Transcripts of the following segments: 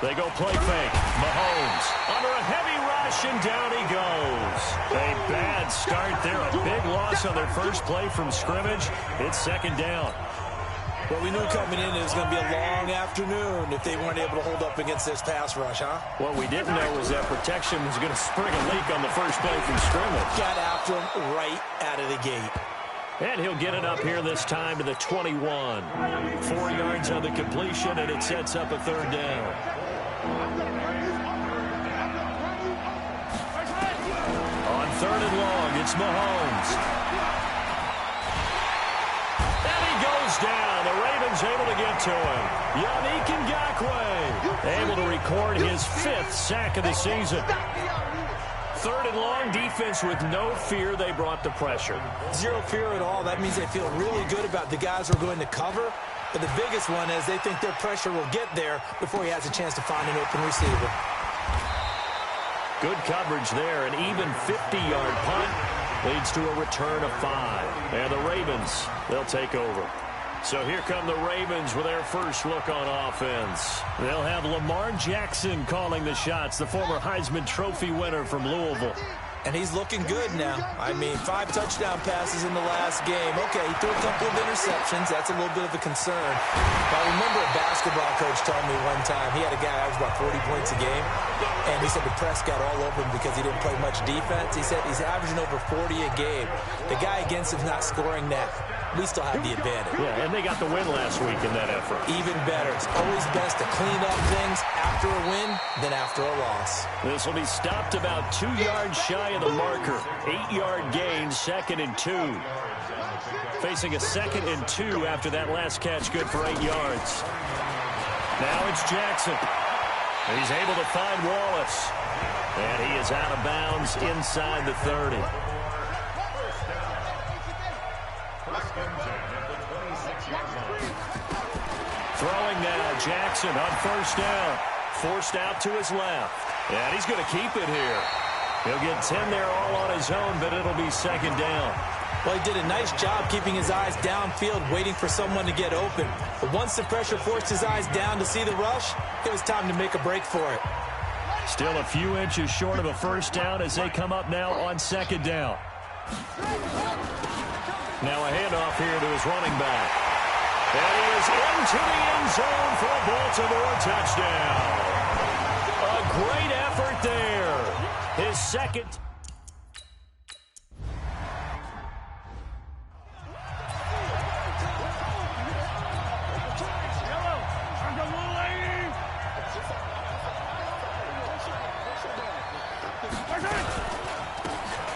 They go play fake. Mahomes under a heavy rush, and down he goes. A bad start there. A big loss on their first play from scrimmage. It's second down. Well, we knew coming in it was going to be a long afternoon if they weren't able to hold up against this pass rush, huh? What we didn't know was that protection was going to spring a leak on the first play from scrimmage. Got after him right out of the gate. And he'll get it up here this time to the 21. 4 yards on the completion, and it sets up a third down. On third and long, it's Mahomes. And he goes down. The Ravens able to get to him. Yannick Ngakoue able to record his 5th sack of the season. Third and long, defense with no fear. They brought the pressure. Zero fear at all. That means they feel really good about the guys who are going to cover. But the biggest one is they think their pressure will get there before he has a chance to find an open receiver. Good coverage there. An even 50-yard punt leads to a return of 5. And the Ravens, they'll take over. So here come the Ravens with their first look on offense. They'll have Lamar Jackson calling the shots, the former Heisman Trophy winner from Louisville. And he's looking good now. I mean, 5 touchdown passes in the last game. Okay, he threw a couple of interceptions. That's a little bit of a concern. But I remember a basketball coach told me one time, he had a guy average about 40 points a game, and he said the press got all over him because he didn't play much defense. He said he's averaging over 40 a game. The guy against him's not scoring that. We still have the advantage. Yeah, and they got the win last week in that effort. Even better. It's always best to clean up things after a win than after a loss. This will be stopped about 2 yards shy of the marker. 8-yard gain, 2nd and 2. Facing a 2nd and 2 after that last catch, good for 8 yards. Now it's Jackson. He's able to find Wallace. And he is out of bounds inside the 30. Throwing now, Jackson on first down. Forced out to his left. And he's going to keep it here. He'll get 10 there all on his own, but it'll be second down. Well, he did a nice job keeping his eyes downfield, waiting for someone to get open. But once the pressure forced his eyes down to see the rush, it was time to make a break for it. Still a few inches short of a first down as they come up now on second down. Now a handoff here to his running back. And he is into the end zone for a Baltimore touchdown. A great effort there. His second.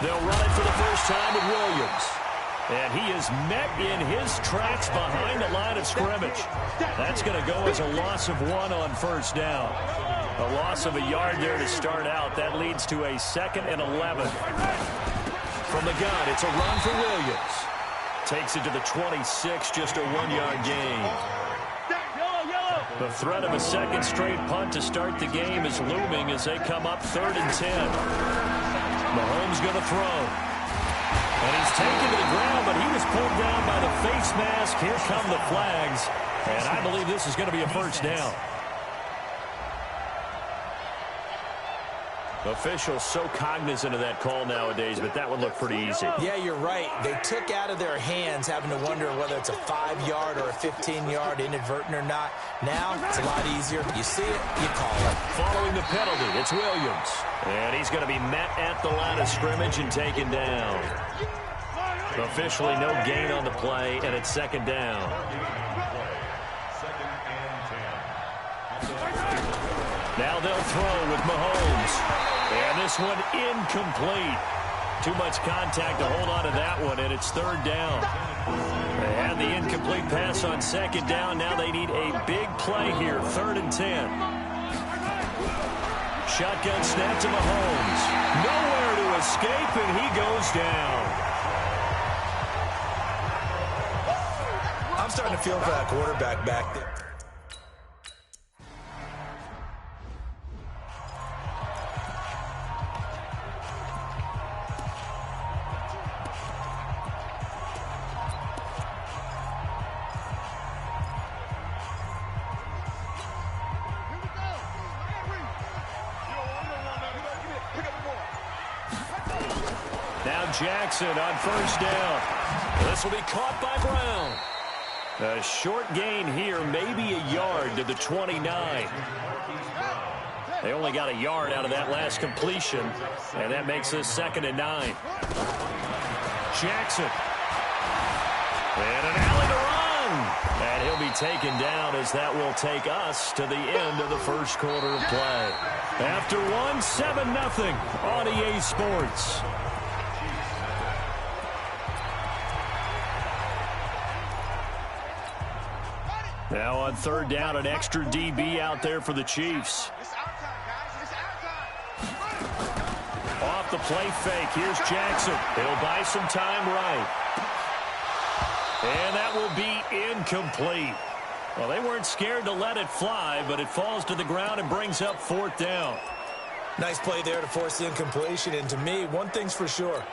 They'll run it for the first time with Williams. And he is met in his tracks behind the line of scrimmage. That's going to go as a loss of 1 on first down. A loss of a yard there to start out. That leads to a 2nd and 11. From the gun, it's a run for Williams. Takes it to the 26, just a 1-yard gain. The threat of a second straight punt to start the game is looming as they come up 3rd and 10. Mahomes going to throw. And he's taken to the ground, but he was pulled down by the face mask. Here come the flags. And I believe this is going to be a first down. Officials so cognizant of that call nowadays, but that one looked pretty easy. Yeah, you're right. They took out of their hands having to wonder whether it's a 5-yard or a 15-yard inadvertent or not. Now, it's a lot easier. You see it, you call it. Following the penalty, it's Williams. And he's going to be met at the line of scrimmage and taken down. Officially no gain on the play, and it's second down. Now they'll throw with Mahomes. And this one incomplete. Too much contact to hold on to that one, and it's third down. They had the incomplete pass on second down. Now they need a big play here, 3rd and 10. Shotgun snap to Mahomes. Nowhere to escape, and he goes down. I'm starting to feel for that quarterback back there. Jackson on first down. This will be caught by Brown. A short gain here, maybe a yard to the 29. They only got a yard out of that last completion, and that makes this 2nd and 9. Jackson. And an alley to run. And he'll be taken down as that will take us to the end of the first quarter of play. After 7-0 on EA Sports. Now on 3rd down, an extra DB out there for the Chiefs. Off the play fake, here's Jackson. He'll buy some time right. And that will be incomplete. Well, they weren't scared to let it fly, but it falls to the ground and brings up 4th down. Nice play there to force the incompletion. And to me, one thing's for sure.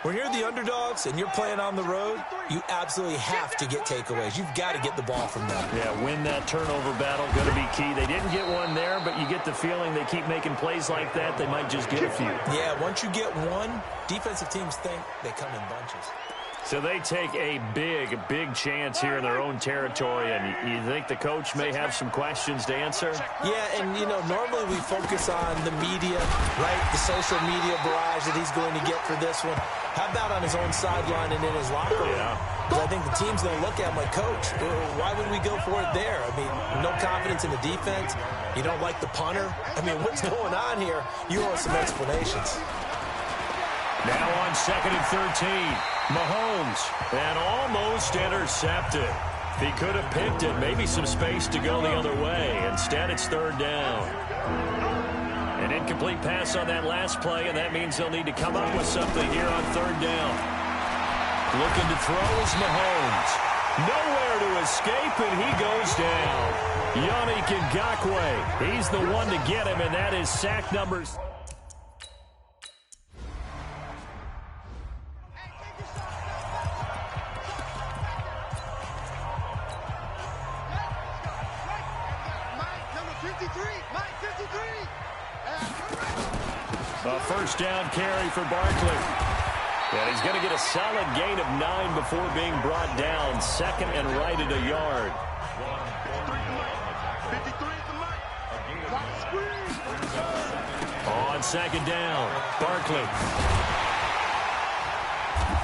When you're the underdogs and you're playing on the road, you absolutely have to get takeaways. You've got to get the ball from them. Yeah, win that turnover battle, going to be key. They didn't get one there, but you get the feeling they keep making plays like that, they might just get a few. Yeah, once you get one, defensive teams think they come in bunches. So they take a big chance here in their own territory, and you think the coach may have some questions to answer? Yeah, and, normally we focus on the media, right, the social media barrage that he's going to get for this one. How about on his own sideline and in his locker room? Yeah. Because I think the team's going to look at him like, Coach, why would we go for it there? I mean, no confidence in the defense. You don't like the punter. I mean, what's going on here? You owe us some explanations. Now on 2nd and 13, Mahomes, and almost intercepted. He could have picked it, maybe some space to go the other way. Instead, it's 3rd down. An incomplete pass on that last play, and that means they'll need to come up with something here on 3rd down. Looking to throw is Mahomes. Nowhere to escape, and he goes down. Yannick Ngakoue, he's the one to get him, and that is sack numbers. A 1st down carry for Barkley. And he's going to get a solid gain of 9 before being brought down. 2nd and right at a yard. On 2nd down, Barkley.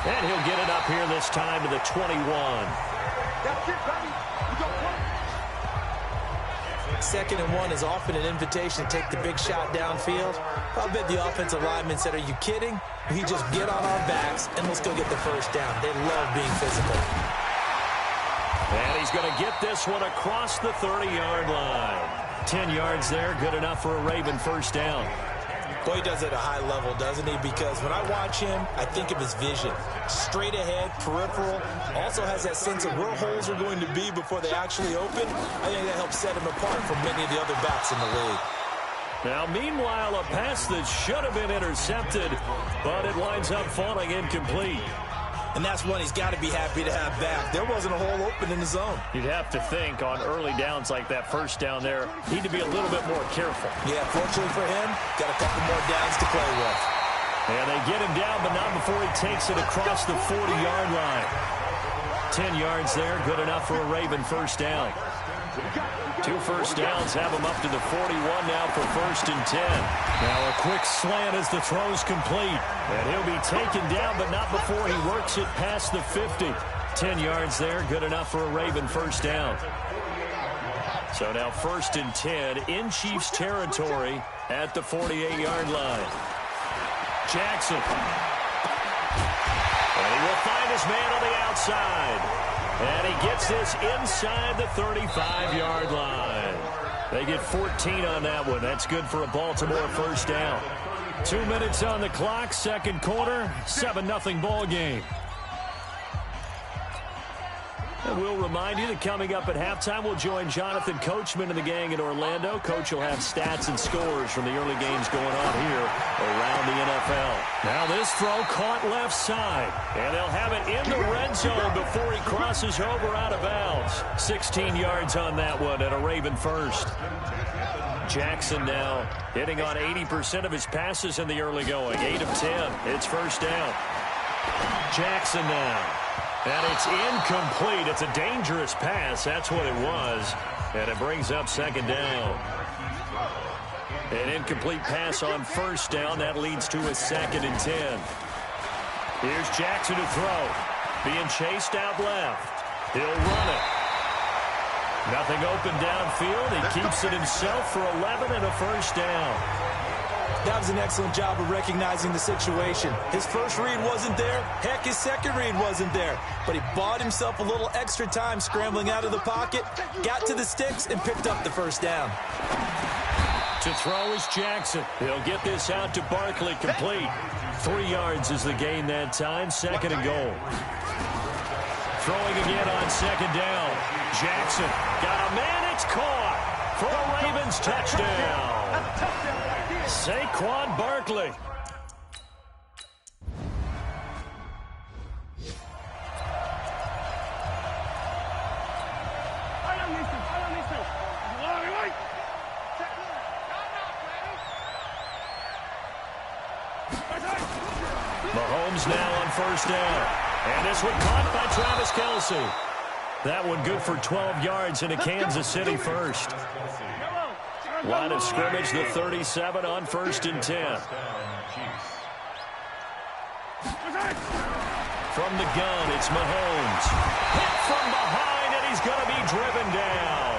And he'll get it up here this time to the 21. That's it, buddy. We got one. 2nd and 1 is often an invitation to take the big shot downfield. I bet the offensive lineman said, are you kidding? We just get on our backs and let's go get the 1st down. They love being physical. And he's going to get this one across the 30-yard line. 10 yards there, good enough for a Raven 1st down. Boy, he does it at a high level, doesn't he? Because when I watch him, I think of his vision. Straight ahead, peripheral. Also has that sense of where holes are going to be before they actually open. I think that helps set him apart from many of the other backs in the league. Now, meanwhile, a pass that should have been intercepted, but it winds up falling incomplete. And that's one he's got to be happy to have back. There wasn't a hole open in the zone. You'd have to think on early downs like that 1st down there, need to be a little bit more careful. Yeah, fortunately for him, got a couple more downs to play with. And they get him down, but not before he takes it across the 40-yard line. 10 yards there, good enough for a Raven 1st down. 2 1st downs have him up to the 41 now for 1st and 10. Now a quick slant as the throw's complete. And he'll be taken down, but not before he works it past the 50. 10 yards there, good enough for a Raven 1st down. So now 1st and 10 in Chiefs territory at the 48-yard line. Jackson. And he will find his man on the outside. And he gets this inside the 35-yard line. They get 14 on that one. That's good for a Baltimore 1st down. 2 minutes on the clock, 2nd quarter, 7-0 ball game. And we'll remind you that coming up at halftime, we'll join Jonathan Coachman and the gang in Orlando. Coach will have stats and scores from the early games going on here around the NFL. Now this throw caught left side, and they'll have it in the red zone before he crosses over out of bounds. 16 yards on that one at a Raven 1st. Jackson now hitting on 80% of his passes in the early going. 8 of 10. It's 1st down. Jackson now. And it's incomplete. It's a dangerous pass. That's what it was. And it brings up second down. An incomplete pass on first down. That leads to a 2nd and 10. Here's Jackson to throw. Being chased out left. He'll run it. Nothing open downfield. He keeps it himself for 11 and a first down. That was an excellent job of recognizing the situation. His first read wasn't there. Heck, his second read wasn't there. But he bought himself a little extra time scrambling out of the pocket, got to the sticks, and picked up the first down. To throw is Jackson. He'll get this out to Barkley, complete. 3 yards is the gain that time, 2nd and goal. Throwing again on 2nd down. Jackson got a man, it's caught for a Ravens touchdown. Saquon Barkley. Mahomes now on first down. And this one caught by Travis Kelce. That one good for 12 yards into Kansas City first. Line of scrimmage, the 37 on 1st and 10. From the gun, it's Mahomes. Hit from behind, and he's going to be driven down.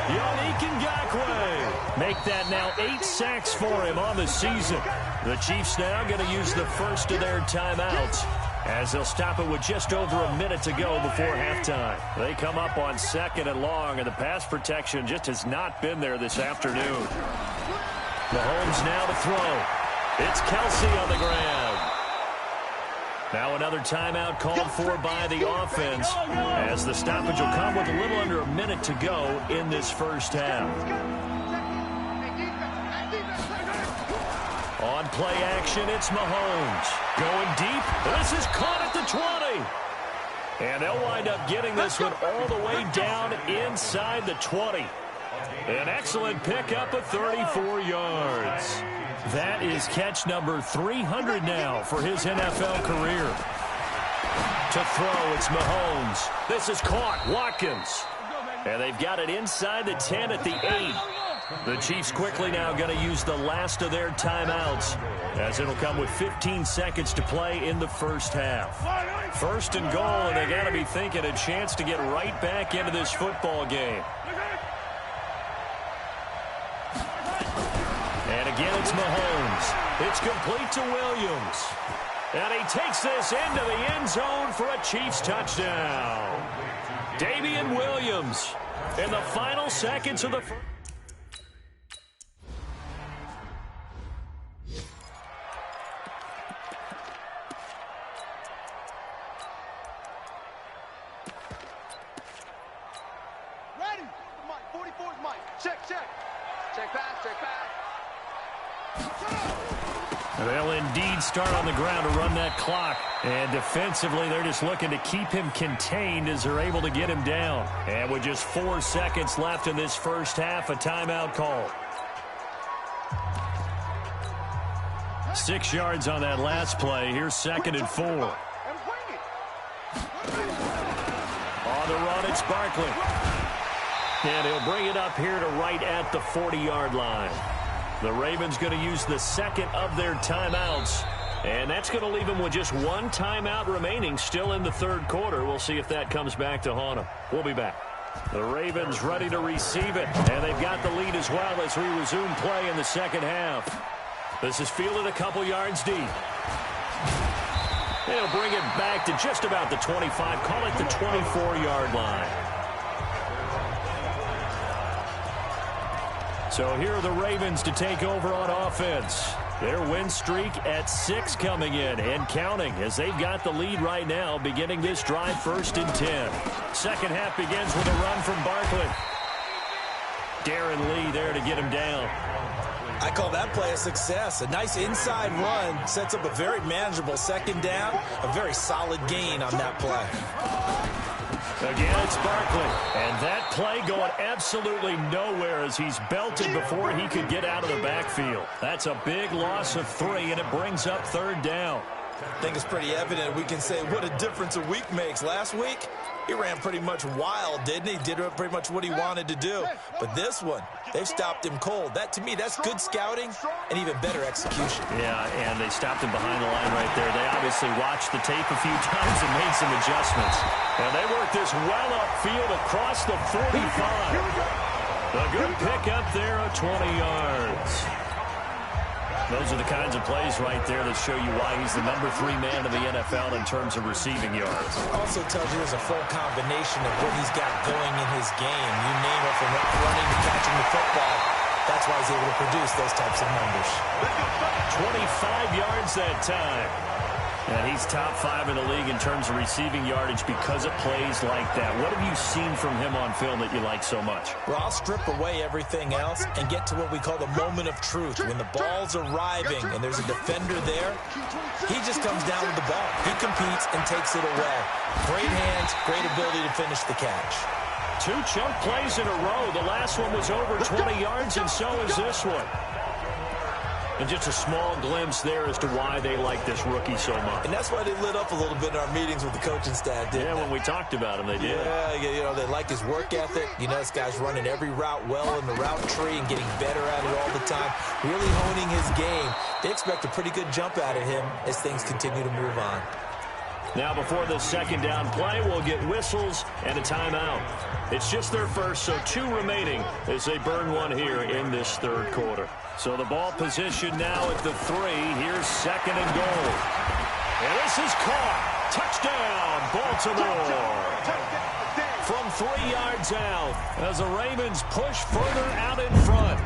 Yannick Ngakoue. Make that now 8 sacks for him on the season. The Chiefs now going to use the first of their timeouts, as they'll stop it with just over a minute to go before halftime. They come up on 2nd and long, and the pass protection just has not been there this afternoon. Mahomes now to throw. It's Kelce on the ground. Now another timeout called for by the offense, as the stoppage will come with a little under a minute to go in this first half. On play action, it's Mahomes. Going deep. This is caught at the 20. And they'll wind up getting this one all the way down inside the 20. An excellent pickup of 34 yards. That is catch number 300 now for his NFL career. To throw, it's Mahomes. This is caught. Watkins. And they've got it inside the 10 at the 8. The Chiefs quickly now going to use the last of their timeouts, as it'll come with 15 seconds to play in the first half. 1st and goal, and they got to be thinking a chance to get right back into this football game. And again, it's Mahomes. It's complete to Williams. And he takes this into the end zone for a Chiefs touchdown. Damian Williams in the final seconds of the first. They'll indeed start on the ground to run that clock. And defensively, they're just looking to keep him contained as they're able to get him down. And with just 4 seconds left in this first half, a timeout call. 6 yards on that last play. Here's 2nd and 4. On the run, it's Barkley. And he'll bring it up here to right at the 40-yard line. The Ravens going to use the second of their timeouts, and that's going to leave them with just 1 timeout remaining still in the 3rd quarter. We'll see if that comes back to haunt them. We'll be back. The Ravens ready to receive it, and they've got the lead as well as we resume play in the 2nd half. This is fielded a couple yards deep. They'll bring it back to just about the 25, call it the 24-yard line. So here are the Ravens to take over on offense. Their win streak at 6 coming in and counting, as they've got the lead right now beginning this drive 1st and 10. Second half begins with a run from Barkley. Darren Lee there to get him down. I call that play a success. A nice inside run sets up a very manageable 2nd down. A very solid gain on that play. Again, it's Barkley. And that play going absolutely nowhere as he's belted before he could get out of the backfield. That's a big loss of 3, and it brings up 3rd down. I think it's pretty evident. We can say what a difference a week makes. Last week, he ran pretty much wild, didn't he? Did pretty much what he wanted to do. But this one, they've stopped him cold. That, to me, that's good scouting and even better execution. Yeah, and they stopped him behind the line right there. They obviously watched the tape a few times and made some adjustments. And they worked this well upfield across the 45. A good pick up there of 20 yards. Those are the kinds of plays right there that show you why he's the #3 man in the NFL in terms of receiving yards. Also tells you there's a full combination of what he's got going in his game. You name it, from running to catching the football. That's why he's able to produce those types of numbers. 25 yards that time. And he's top 5 in the league in terms of receiving yardage because of plays like that. What have you seen from him on film that you like so much? Well, I'll strip away everything else and get to what we call the moment of truth. When the ball's arriving and there's a defender there, he just comes down with the ball. He competes and takes it away. Great hands, great ability to finish the catch. 2 chunk plays in a row. The last one was over 20 yards, and so is this one. And just a small glimpse there as to why they like this rookie so much. And that's why they lit up a little bit in our meetings with the coaching staff, didn't they? When we talked about him, they did. Yeah, you know, they like his work ethic. You know, this guy's running every route well in the route tree and getting better at it all the time, really honing his game. They expect a pretty good jump out of him as things continue to move on. Now, before the second down play, we'll get whistles and a timeout. It's just their first, so 2 remaining as they burn one here in this third quarter. So the ball position now at the 3. Here's 2nd and goal. And this is caught. Touchdown, Baltimore. From 3 yards out as the Ravens push further out in front.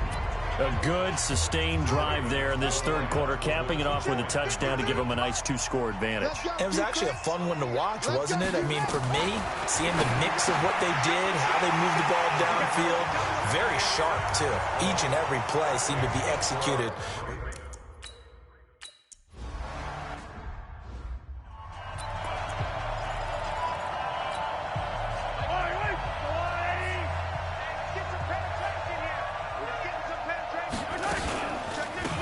A good, sustained drive there in this third quarter, capping it off with a touchdown to give them a nice 2-score advantage. It was actually a fun one to watch, wasn't it? I mean, for me, seeing the mix of what they did, how they moved the ball downfield, very sharp, too. Each and every play seemed to be executed.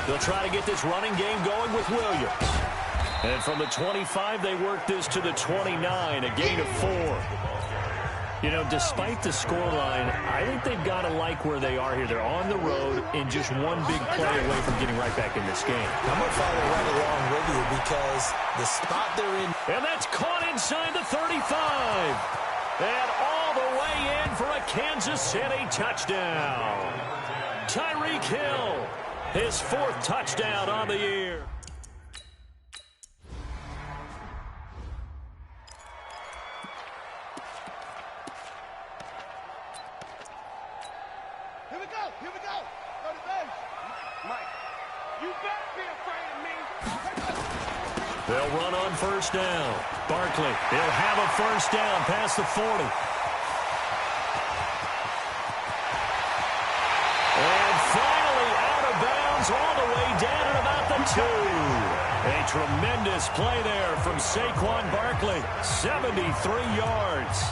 They'll try to get this running game going with Williams. And from the 25, they work this to the 29, a gain of 4. You know, despite the scoreline, I think they've got to like where they are here. They're on the road and just one big play away from getting right back in this game. I'm going to follow right along with you because the spot they're in. And that's caught inside the 35. And all the way in for a Kansas City touchdown. Tyreek Hill. His 4th touchdown on the year. Here we go. Here we go. Go to base. Mike, you better be afraid of me. They'll run on first down. Barkley, he'll have a first down past the 40. And finally out of bounds all the way down at about the 2. A tremendous play there from Saquon Barkley. 73 yards.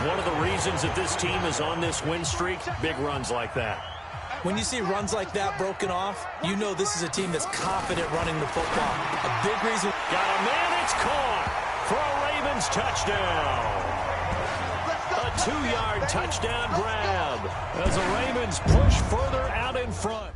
One of the reasons that this team is on this win streak, big runs like that. When you see runs like that broken off, you know this is a team that's confident running the football. A big reason. Got a man, it's caught for a Ravens touchdown. A 2-yard touchdown grab as the Ravens push further out in front.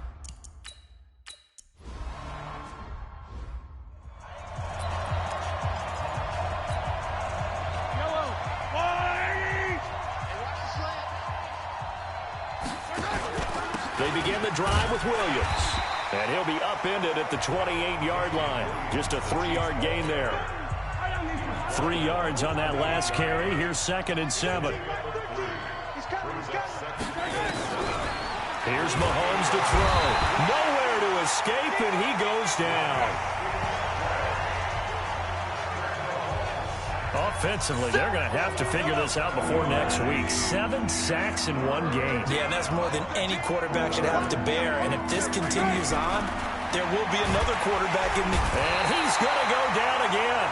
They begin the drive with Williams. And he'll be upended at the 28-yard line. Just a 3-yard gain there. 3 yards on that last carry. Here's 2nd and 7. Here's Mahomes to throw. Nowhere to escape, and he goes down. Offensively, they're going to have to figure this out before next week. 7 sacks in 1 game. Yeah, and that's more than any quarterback should have to bear. And if this continues on, there will be another quarterback in the... And he's going to go down again.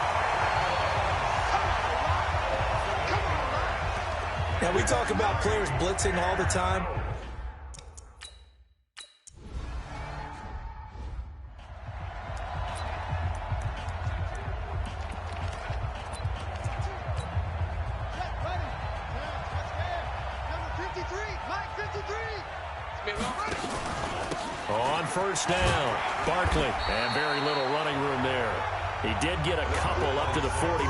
Now, we talk about players blitzing all the time. On first down, Barkley, and very little running room there. He did get a couple up to the 49.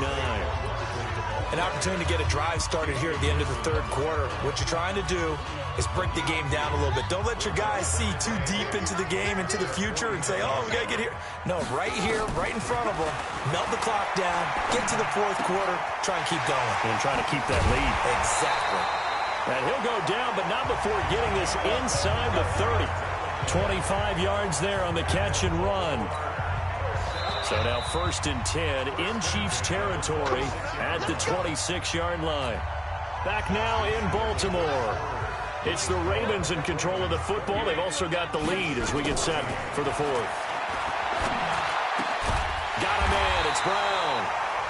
An opportunity to get a drive started here at the end of the third quarter. What you're trying to do is break the game down a little bit. Don't let your guys see too deep into the game, into the future, and say, oh, we got to get here. No, right here, right in front of them, melt the clock down, get to the fourth quarter, try and keep going. And try to keep that lead. Exactly. And he'll go down, but not before getting this inside the 30. 25 yards there on the catch and run. So now 1st and 10 in Chiefs territory at the 26-yard line. Back now in Baltimore. It's the Ravens in control of the football. They've also got the lead as we get set for the fourth. Got a man. It's Brown.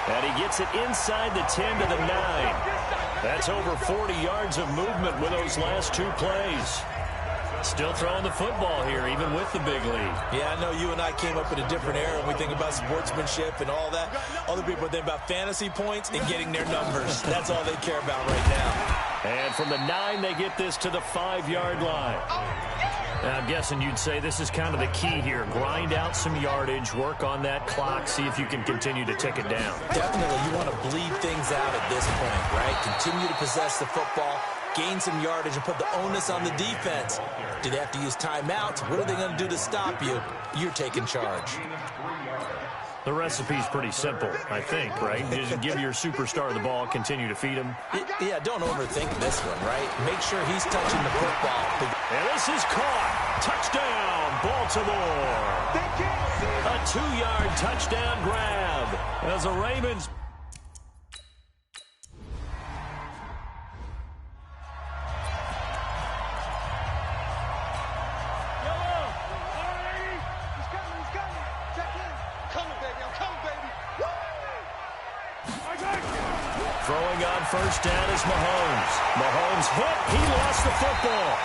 And he gets it inside the 10 to the 9. That's over 40 yards of movement with those last two plays. Still throwing the football here, even with the big lead. Yeah, I know you and I came up in a different era when we think about sportsmanship and all that. Other people think about fantasy points and getting their numbers. That's all they care about right now. And from the 9, they get this to the 5-yard line. Now, I'm guessing you'd say this is kind of the key here. Grind out some yardage, work on that clock, see if you can continue to tick it down. Definitely, you want to bleed things out at this point, right? Continue to possess the football, gain some yardage, and put the onus on the defense. Do they have to use timeouts? What are they going to do to stop you? You're taking charge. The recipe's pretty simple, I think, right? Just give your superstar the ball, continue to feed him. Yeah, don't overthink this one, right? Make sure he's touching the football. And this is caught. Touchdown, Baltimore. A 2-yard touchdown grab as the Ravens... Throwing on first down is Mahomes. Mahomes hit. He lost the football.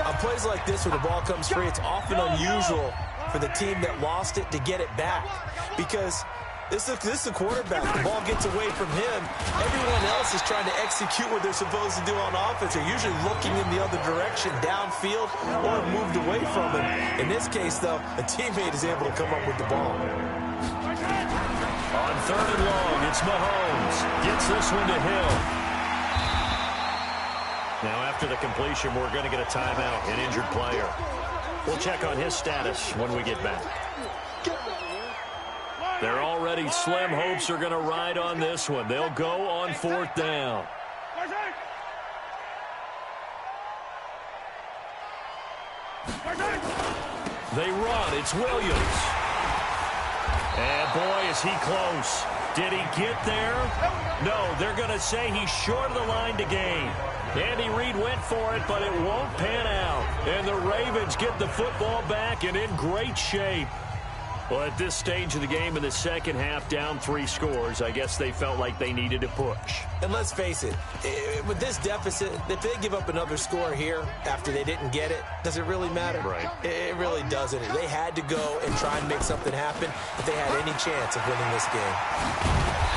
On plays like this where the ball comes free, it's often unusual for the team that lost it to get it back. Because this is a quarterback. The ball gets away from him. Everyone else is trying to execute what they're supposed to do on offense. They're usually looking in the other direction, downfield, or moved away from him. In this case, though, a teammate is able to come up with the ball. On 3rd and long, it's Mahomes. Gets this one to Hill. Now, after the completion, we're going to get a timeout, an injured player. We'll check on his status when we get back. They're already slim hopes are going to ride on this one. They'll go on 4th down. They run. It's Williams. And, boy, is he close. Did he get there? No, they're going to say he's short of the line to gain. Andy Reid went for it, but it won't pan out. And the Ravens get the football back and in great shape. Well, at this stage of the game in the second half, down 3 scores, I guess they felt like they needed to push. And let's face it, with this deficit, if they give up another score here after they didn't get it, does it really matter? Right. It really doesn't. They had to go and try and make something happen if they had any chance of winning this game.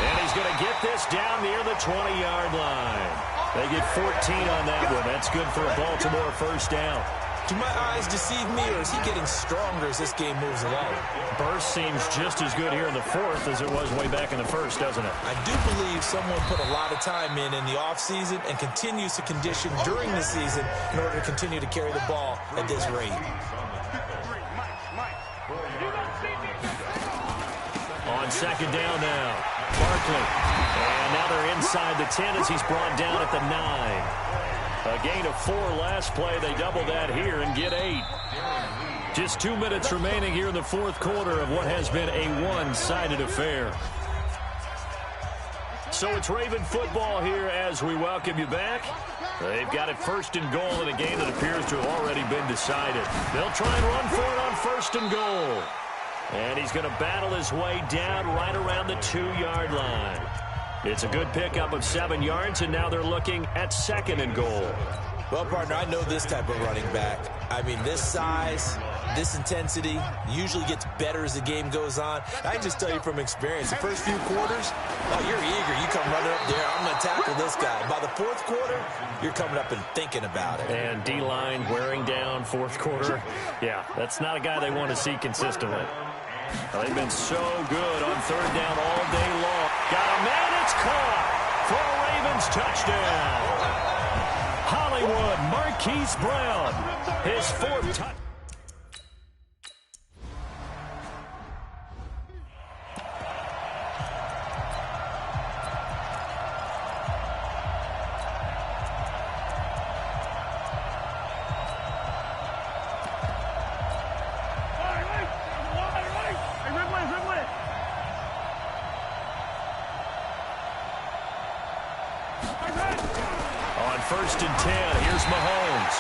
And he's going to get this down near the 20-yard line. They get 14 on that one. That's good for a Baltimore first down. Do my eyes deceive me, or is he getting stronger as this game moves along? Burst seems just as good here in the 4th as it was way back in the 1st, doesn't it? I do believe someone put a lot of time in the offseason and continues to condition during the season in order to continue to carry the ball at this rate. On 2nd down now, Barkley. And now they're inside the 10 as he's brought down at the 9. A gain of 4 last play. They double that here and get 8. Just 2 minutes remaining here in the 4th quarter of what has been a one-sided affair. So it's Raven football here as we welcome you back. They've got it 1st and goal in a game that appears to have already been decided. They'll try and run for it on 1st and goal. And he's going to battle his way down right around the 2-yard line. It's a good pickup of 7 yards, and now they're looking at 2nd and goal. Well, partner, I know this type of running back. I mean, this size, This intensity usually gets better as the game goes on. I can just tell you from experience, the first few quarters, you're eager. You come running up there, I'm going to tackle this guy. By the fourth quarter, you're coming up and thinking about it. And D-line wearing down fourth quarter. Yeah, that's not a guy they want to see consistently. They've been so good on third down all day long. Got a man, it's caught for a Ravens touchdown. Hollywood Marquise Brown, his fourth touchdown. First and 10. Here's Mahomes.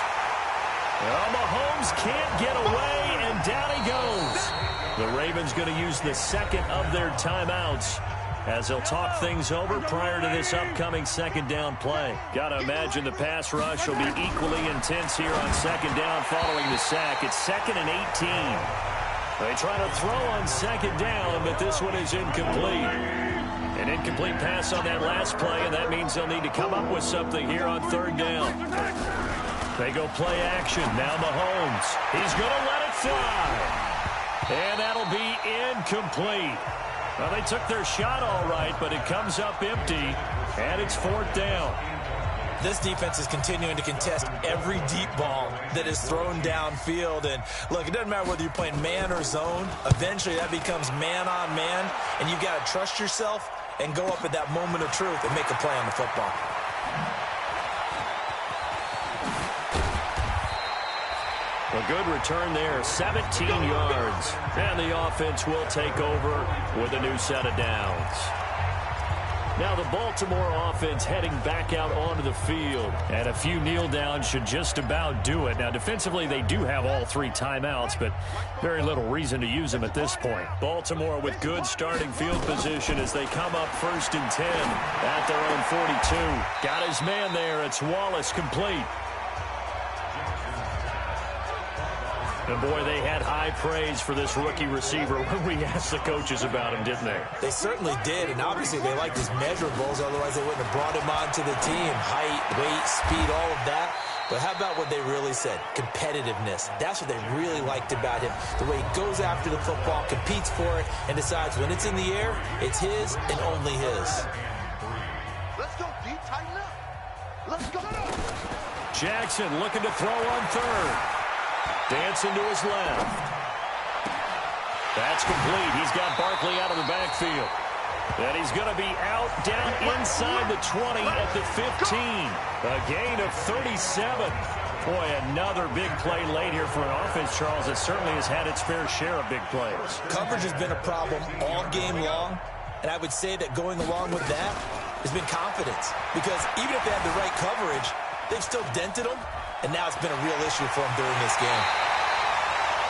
Well, Mahomes can't get away, and down he goes. The Ravens going to use the second of their timeouts as they'll talk things over prior to this upcoming second down play. Got to imagine the pass rush will be equally intense here on second down following the sack. It's 2nd and 18. They try to throw on second down, but this one is incomplete. An incomplete pass on that last play, and that means they'll need to come up with something here on third down. They go play action. Now Mahomes. He's going to let it fly. And that'll be incomplete. Well, they took their shot all right, but it comes up empty, and it's fourth down. This defense is continuing to contest every deep ball that is thrown downfield. And, look, it doesn't matter whether you're playing man or zone. Eventually, that becomes man on man, and you've got to trust yourself and go up at that moment of truth and make a play on the football. A good return there, 17 yards. And the offense will take over with a new set of downs. Now the Baltimore offense heading back out onto the field. And a few kneel downs should just about do it. Now defensively they do have all three timeouts, but very little reason to use them at this point. Baltimore with good starting field position as they come up 1st and 10 at their own 42. Got his man there. It's Wallace, complete. And, boy, they had high praise for this rookie receiver when we asked the coaches about him, didn't they? They certainly did, and obviously they liked his measurables. Otherwise, they wouldn't have brought him onto the team. Height, weight, speed, all of that. But how about what they really said? Competitiveness. That's what they really liked about him. The way he goes after the football, competes for it, and decides when it's in the air, it's his and only his. Let's go, D. Tighten up. Let's go. Jackson looking to throw on third. Dancing to his left. That's complete. He's got Barkley out of the backfield. And he's going to be out down inside the 20 at the 15. A gain of 37. Boy, another big play late here for an offense, Charles, that certainly has had its fair share of big plays. Coverage has been a problem all game long. And I would say that going along with that has been confidence. Because even if they had the right coverage, they've still dented them. And now it's been a real issue for him during this game.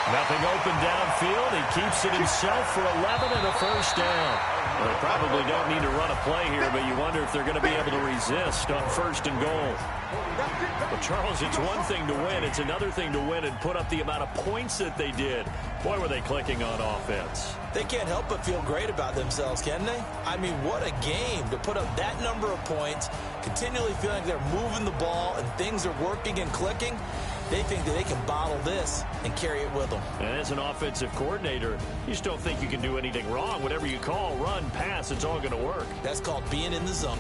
Nothing open downfield. He keeps it himself for 11 and a first down. Well, they probably don't need to run a play here, but you wonder if they're going to be able to resist on 1st and goal. But, Charles, it's one thing to win. It's another thing to win and put up the amount of points that they did. Boy, were they clicking on offense. They can't help but feel great about themselves, can they? I mean, what a game to put up that number of points, continually feeling like they're moving the ball and things are working and clicking. They think that they can bottle this and carry it with them. And as an offensive coordinator, you just don't think you can do anything wrong. Whatever you call, run, pass, it's all going to work. That's called being in the zone.